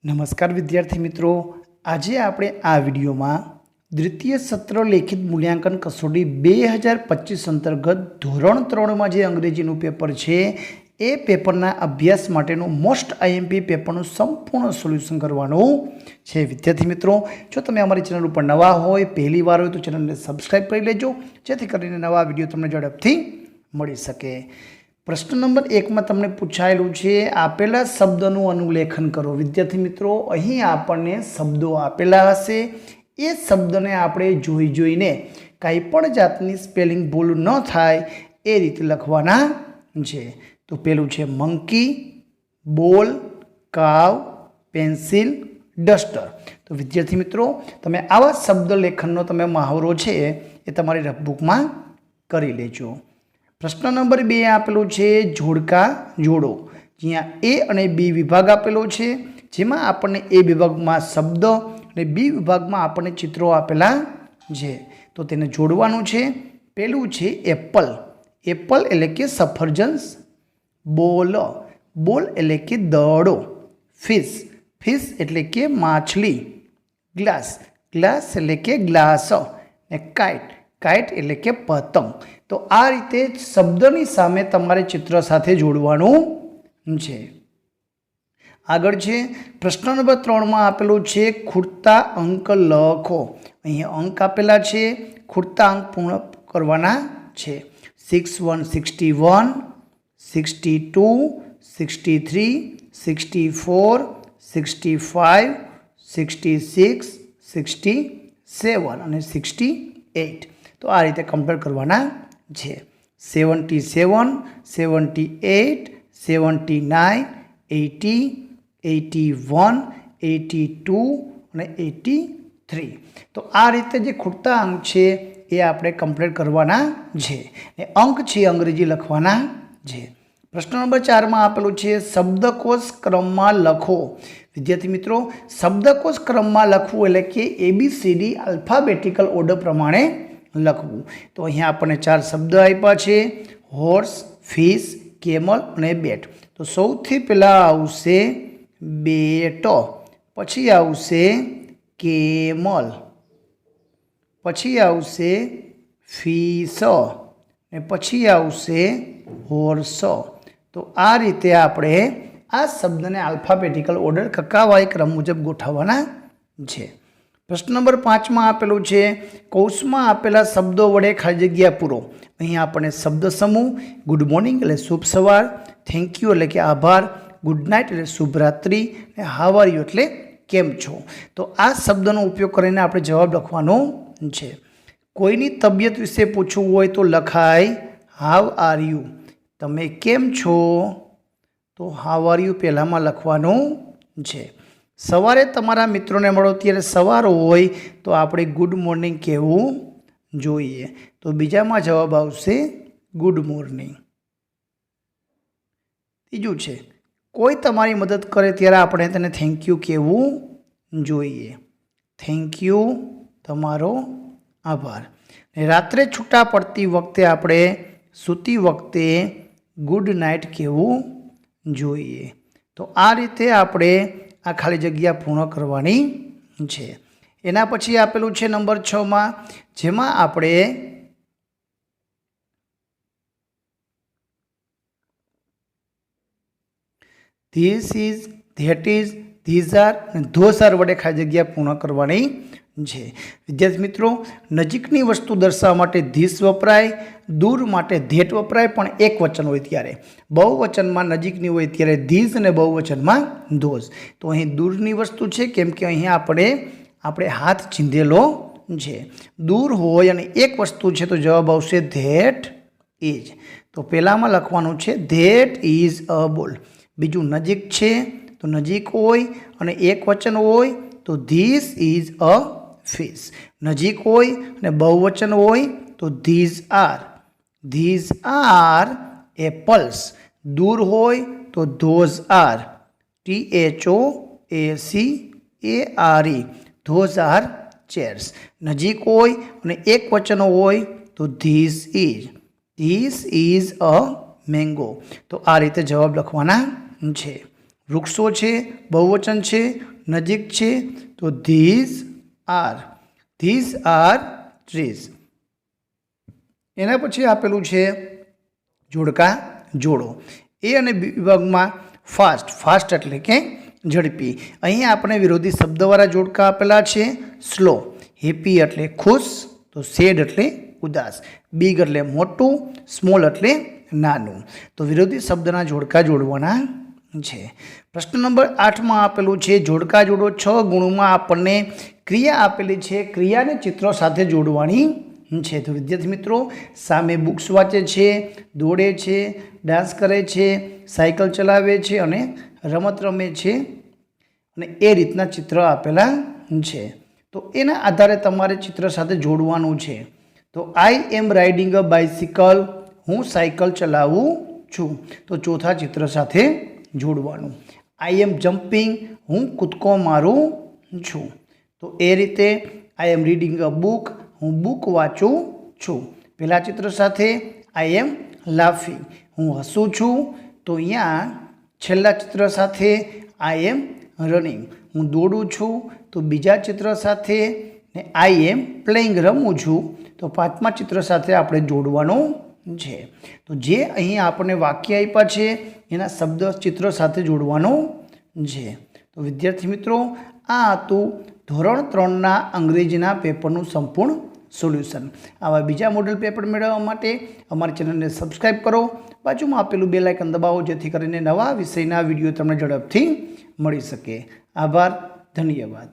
નમસ્કાર વિદ્યાર્થી મિત્રો, આજે આપણે આ વિડીયોમાં દ્વિતીય સત્ર લેખિત મૂલ્યાંકન કસોટી 2025 અંતર્ગત ધોરણ 3માં જે અંગ્રેજીનું પેપર છે એ પેપરના અભ્યાસ માટેનું મોસ્ટ આઈએમપી પેપરનું સંપૂર્ણ સોલ્યુશન કરવાનું છે. વિદ્યાર્થી મિત્રો, જો તમે અમારી ચેનલ ઉપર નવા હોય, પહેલી વાર હોય તો ચેનલને સબસ્ક્રાઈબ કરી લેજો, જેથી કરીને નવા વિડીયો તમને ઝડપથી મળી શકે. પ્રશ્ન નંબર 1માં તમને પૂછાયેલું છે, આપેલા શબ્દનું અનુલેખન કરો. વિદ્યાર્થી મિત્રો, અહીં આપણને શબ્દો આપેલા હશે, એ શબ્દને આપણે જોઈને કાંઈ પણ જાતની સ્પેલિંગ ભૂલ ન થાય એ રીતે લખવાના છે. તો પેલું છે મંકી, બોલ, કાવ, પેન્સિલ, ડસ્ટર. તો વિદ્યાર્થી મિત્રો, તમે આવા શબ્દ લેખનનો તમે મહાવરો છે એ તમારી રફબુકમાં કરી લેજો. પ્રશ્ન નંબર 2 આપેલું છે જોડકા જોડો. જ્યાં એ અને બી વિભાગ આપેલો છે, જેમાં આપણને એ વિભાગમાં શબ્દ અને બી વિભાગમાં આપણને ચિત્રો આપેલા છે. તો તેને જોડવાનું છે. પેલું છે એપલ. એપલ એટલે કે સફરજન. બોલ, બોલ એટલે કે દડો. ફિશ, ફિશ એટલે કે માછલી. ગ્લાસ, ગ્લાસ એટલે કે ગ્લાસ. ને કાઇટ, કાઇટ એટલે કે પતંગ. તો આ રીતે શબ્દની સામે તમારે ચિત્ર સાથે જોડવાનું છે. આગળ છે પ્રશ્ન નંબર 3માં આપેલું છે ખૂટતા અંક લખો. અહીંયા અંક આપેલા છે, ખૂટતા અંક પૂર્ણ કરવાના છે. 61, 61, 62, 63, 64, 65, 66, 67 અને 68. તો આ રીતે કમ્પ્લીટ કરવાના છે. 77, 78, 79, 80, 81, 82 અને 83. તો આ રીતે જે ખૂટતા અંક છે એ આપણે કમ્પ્લીટ કરવાના છે. ને અંક છે અંગ્રેજી લખવાના છે. પ્રશ્ન નંબર 4માં આપેલું છે શબ્દકોશ ક્રમમાં લખો. વિદ્યાર્થી મિત્રો, શબ્દકોશ ક્રમમાં લખવું એટલે કે ABCD આલ્ફાબેટિકલ ઓર્ડર પ્રમાણે લખવું. તો અહીંયા આપણને 4 શબ્દ આપ્યા છે: હોર્સ, ફિશ, કેમલ અને બેટ. તો સૌથી પહેલાં આવશે બેટ, પછી આવશે કેમલ, પછી આવશે ફિશ ને પછી આવશે હોર્સ. તો આ રીતે આપણે આ શબ્દને આલ્ફાબેટિકલ ઓર્ડર કકાવાઈ ક્રમ મુજબ ગોઠવવાના છે. પ્રશ્ન નંબર 5માં આપેલું છે કૌંસમાં આપેલા શબ્દો વડે ખાલી જગ્યા પૂરો. અહીંયા આપણને શબ્દ સમૂહ ગુડ મોર્નિંગ એટલે શુભ સવાર, થેન્ક યુ એટલે કે આભાર, ગુડ નાઇટ એટલે શુભ રાત્રિ, અને હાવ આર યુ એટલે કેમ છો. તો આ શબ્દનો ઉપયોગ કરીને આપણે જવાબ લખવાનો છે. કોઈની તબિયત વિશે પૂછવું હોય તો લખાય હાવ આર યુ. તમે કેમ છો? તો હાવ આર યુ પહેલાંમાં લખવાનું છે. સવારે તમારા મિત્રોને મળો ત્યારે સવાર હોય તો આપણે ગુડ મોર્નિંગ કહેવું જોઈએ. તો બીજામાં જવાબ આવશે ગુડ મોર્નિંગ. ત્રીજું છે કોઈ તમારી મદદ કરે ત્યારે આપણે તેને થેન્ક યુ કહેવું જોઈએ. થેન્ક યુ, તમારો આભાર. રાત્રે છૂટા પડતી વખતે આપણે સૂતી વખતે ગુડ નાઇટ કહેવું જોઈએ. તો આ રીતે આપણે આ ખાલી જગ્યા પૂર્ણ કરવાની છે. એના પછી આપેલું છે નંબર 6માં, જેમાં આપણે this is, that is, these are અને ધોઝ આર વડે ખાલી જગ્યા પૂર્ણ કરવાની છે. વિદ્યાર્થી મિત્રો, નજીકની વસ્તુ દર્શાવવા માટે ધીસ વપરાય, દૂર માટે ધેટ વપરાય, પણ એક વચન હોય ત્યારે. બહુવચનમાં નજીકની હોય ત્યારે ધીઝ અને બહુવચનમાં ધોઝ. તો અહીં દૂરની વસ્તુ છે, કેમ કે અહીંયા આપણે હાથ ચીંધેલો છે. દૂર હોય અને એક વસ્તુ છે તો જવાબ આવશે ધેટ ઇઝ. તો પહેલાંમાં લખવાનું છે ધેટ ઇઝ અ બોલ. બીજું નજીક છે તો નજીક હોય અને એક વચન હોય તો ધીસ ઇઝ અ ફિશ. નજીક હોય અને બહુવચન હોય તો these are. These are apples. દૂર હોય તો those are. THOACARE. Those are chairs. નજીક હોય અને એક વચન હોય તો this is. This is a mango. તો આ રીતે જવાબ લખવાના છે. વૃક્ષો છે, બહુવચન છે, નજીક છે તો ધીઝ આર ટ્રીઝ. એના પછી આપેલું છે જોડકા જોડો. એ અને બી વિભાગમાં ફાસ્ટ એટલે કે ઝડપી. અહીં આપણે વિરોધી શબ્દવાળા જોડકા આપેલા છે. સ્લો. હેપી એટલે ખુશ, તો સેડ એટલે ઉદાસ. બિગ એટલે મોટું, સ્મોલ એટલે નાનું. તો વિરોધી શબ્દના જોડકા જોડવાના છે. પ્રશ્ન નંબર 8માં આપેલું છે જોડકા જોડો. 6 ગુણમાં આપણને ક્રિયા આપેલી છે. ક્રિયાને ચિત્રો સાથે જોડવાની છે. તો વિદ્યાર્થી મિત્રો, સામે બુક્સ વાંચે છે, દોડે છે, ડાન્સ કરે છે, સાયકલ ચલાવે છે અને રમત રમે છે અને એ રીતના ચિત્ર આપેલા છે. તો એના આધારે તમારે ચિત્ર સાથે જોડવાનું છે. તો આઈ એમ રાઇડિંગ અ બાઇસિકલ, હું સાયકલ ચલાવું છું. તો ચોથા ચિત્ર સાથે જોડવાનું. આઈ એમ જમ્પિંગ, હું કૂદકો મારું છું. તો એ રીતે આઈ એમ રીડિંગ અ બુક, હું બુક વાંચું છું. પહેલા ચિત્ર સાથે આઈ એમ લાફિંગ, હું હસું છું. તો અહીંયા છેલ્લા ચિત્ર સાથે આઈ એમ રનિંગ, હું દોડું છું. તો બીજા ચિત્ર સાથે ને આઈ એમ પ્લેઇંગ, રમું છું. તો પાંચમા ચિત્ર સાથે આપણે જોડવાનું છે. તો જે અહીં આપણને વાક્ય આપ્યા છે એના શબ્દ ચિત્ર સાથે જોડવાનું છે. તો વિદ્યાર્થી મિત્રો, આ હતું ધોરણ 3ના અંગ્રેજીના પેપરનું સંપૂર્ણ સોલ્યુશન. આવા બીજા મોડેલ પેપર મેળવવા માટે અમારી ચેનલને સબસ્ક્રાઈબ કરો. બાજુમાં આપેલું બેલ આઇકન દબાવો, જેથી કરીને નવા વિષયના વિડીયો તમને ઝડપથી મળી શકે. આભાર, ધન્યવાદ.